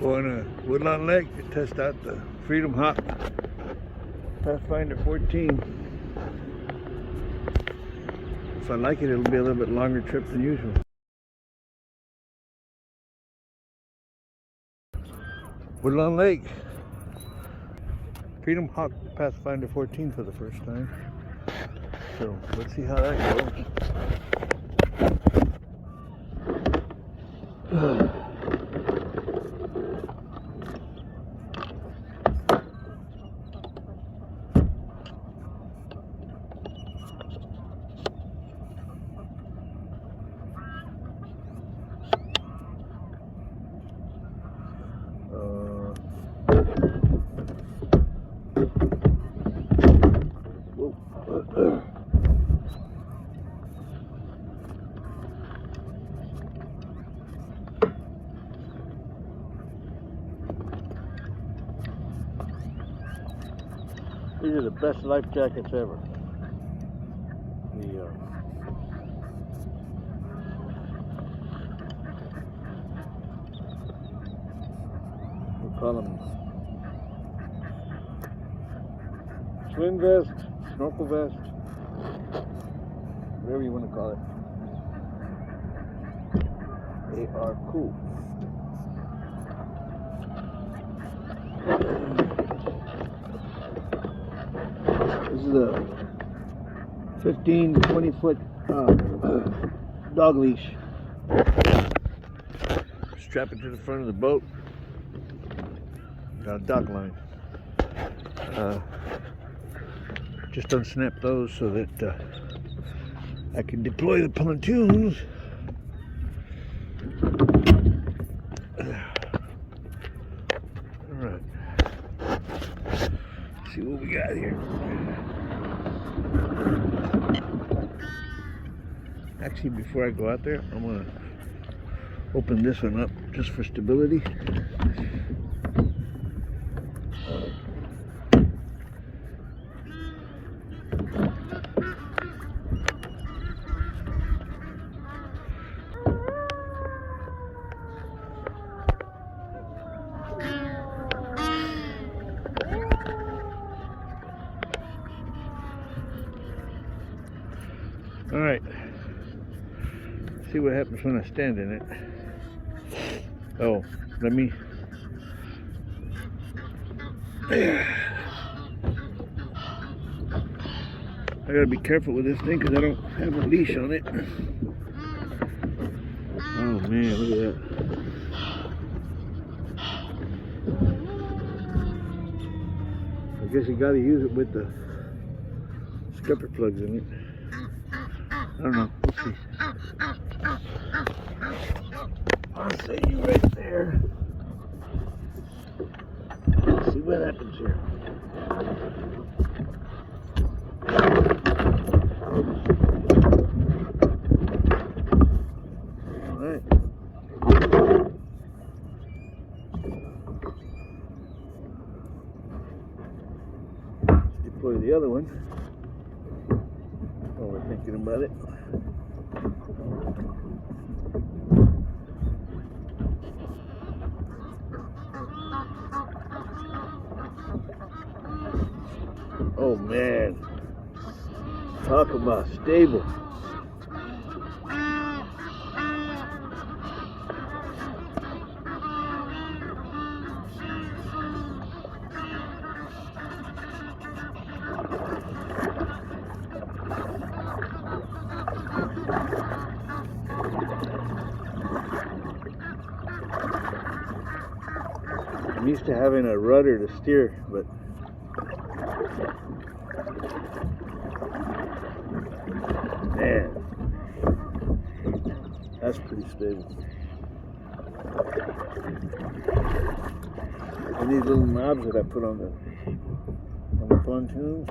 Going to Woodlawn Lake to test out the Freedom Hawk Pathfinder 14. If I like it, it'll be a little bit longer trip than usual. Woodlawn Lake, Freedom Hawk Pathfinder 14 for the first time. So let's see how that goes. These are the best life jackets ever. We call them swim vest, snorkel vest, whatever you want to call it. They are cool. This is a 15 to 20 foot dog leash. Strap it to the front of the boat. Got a dock line. Just unsnap those so that I can deploy the pontoons. Alright. See what we got here. Actually, before I go out there, I'm going to open this one up just for stability. All right, see what happens when I stand in it. Oh, let me. I gotta be careful with this thing because I don't have a leash on it. Oh man, look at that. I guess you gotta use it with the scupper plugs in it. I don't know. Let's see. I'll say you right there. Let's see what happens here. All right. Let's deploy the other one. While we're thinking about it. Oh man, talk about stable. I'm used to having a rudder to steer, but man, that's pretty stable. And these little knobs that I put on the pontoons.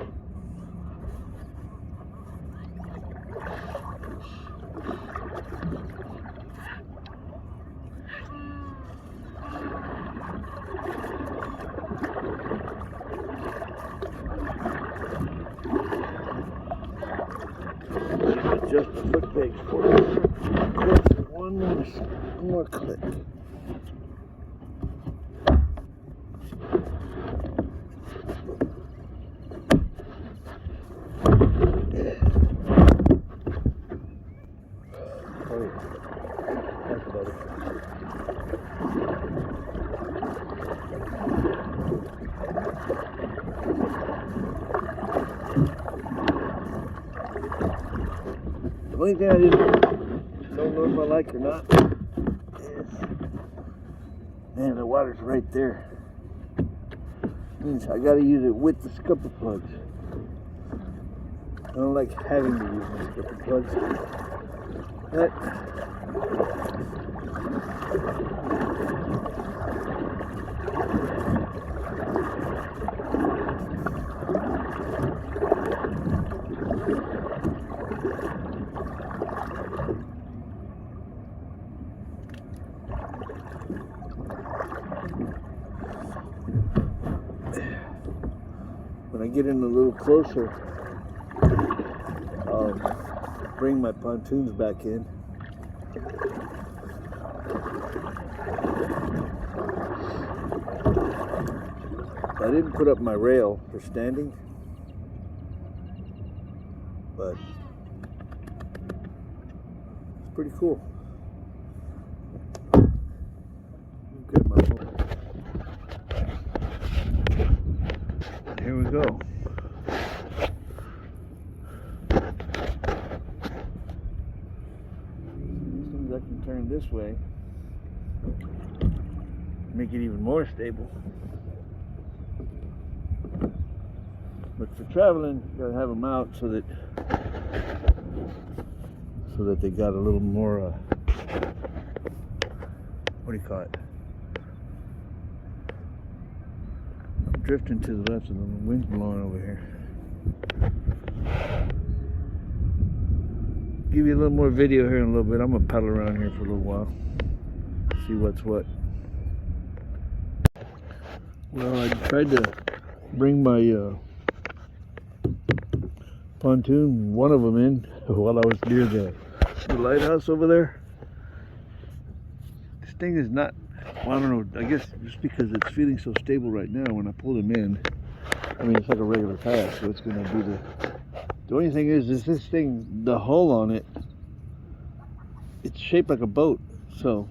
Just the foot pegs for it. One more click. Oh, that's better. The only thing I don't know if I like or not is, man, the water's right there. Means I gotta use it with the scupper plugs. I don't like having to use my scupper plugs. But when I get in a little closer, I'll bring my pontoons back in. I didn't put up my rail for standing, but it's pretty cool. Get my phone. Here we go. These things I can turn this way, make it even more stable. But for traveling, you gotta have them out so that they got a little more. What do you call it? I'm drifting to the left, and the wind's blowing over here. Give you a little more video here in a little bit. I'm gonna paddle around here for a little while, see what's what. Well, I tried to bring my pontoon, one of them in, while I was near the lighthouse over there. This thing is not, well, I don't know, I guess just because it's feeling so stable right now, when I pull them in, I mean, it's like a regular kayak, so it's going to do the only thing is this thing, the hull on it, it's shaped like a boat, so,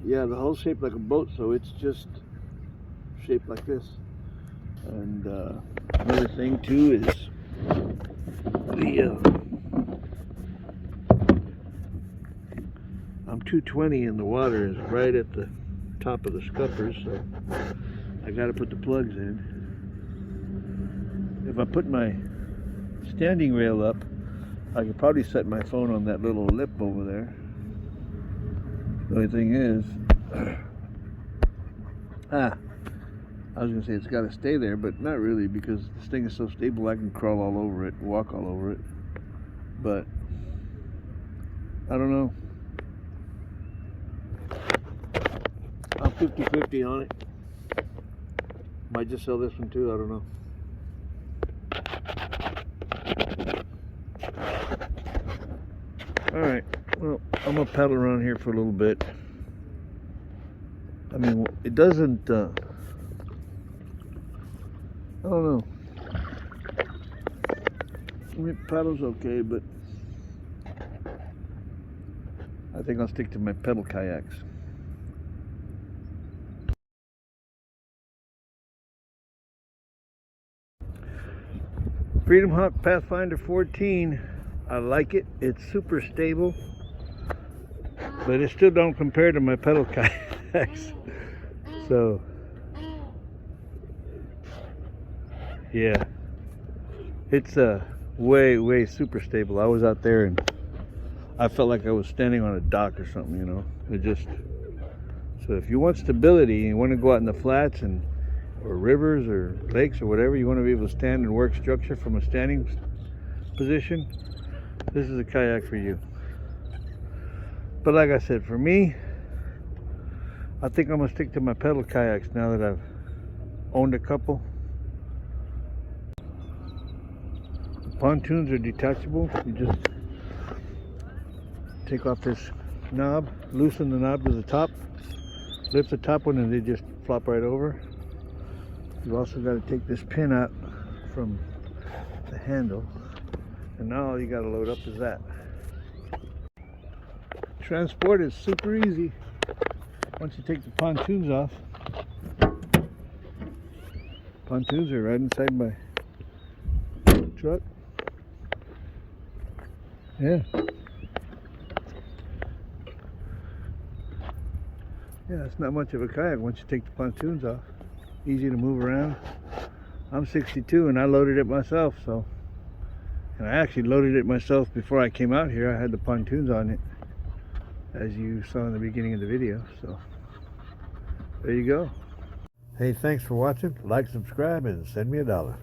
yeah, the hull's shaped like a boat, so it's just shaped like this. And another thing too is the I'm 220 and the water is right at the top of the scuppers, so I got to put the plugs in. If I put my standing rail up, I could probably set my phone on that little lip over there. The only thing is, I was going to say it's got to stay there, but not really, because this thing is so stable I can crawl all over it, walk all over it. But I don't know. I'm 50-50 on it. Might just sell this one too, I don't know. Alright, well, I'm going to paddle around here for a little bit. I mean, it doesn't, I don't know. I mean, paddle's okay, but I think I'll stick to my pedal kayaks. Freedom Hawk Pathfinder 14. I like it. It's super stable, but it still don't compare to my pedal kayaks. So yeah, it's way super stable. I was out there and I felt like I was standing on a dock or something, you know. It just, so if you want stability and you want to go out in the flats and or rivers or lakes or whatever, you want to be able to stand and work structure from a standing position, this is a kayak for you. But like I said, for me, I think I'm gonna stick to my pedal kayaks now that I've owned a couple. The pontoons are detachable. You just take off this knob, loosen the knob to the top, lift the top one, and they just flop right over. You've also got to take this pin out from the handle, and now all you got to load up is that. Transport is super easy once you take the pontoons off. Pontoons are right inside my truck. Yeah. Yeah, it's not much of a kayak once you take the pontoons off. Easy to move around. I'm 62 and I loaded it myself, so. And I actually loaded it myself before I came out here. I had the pontoons on it, as you saw in the beginning of the video, so. There you go. Hey, thanks for watching. Like, subscribe, and send me $1.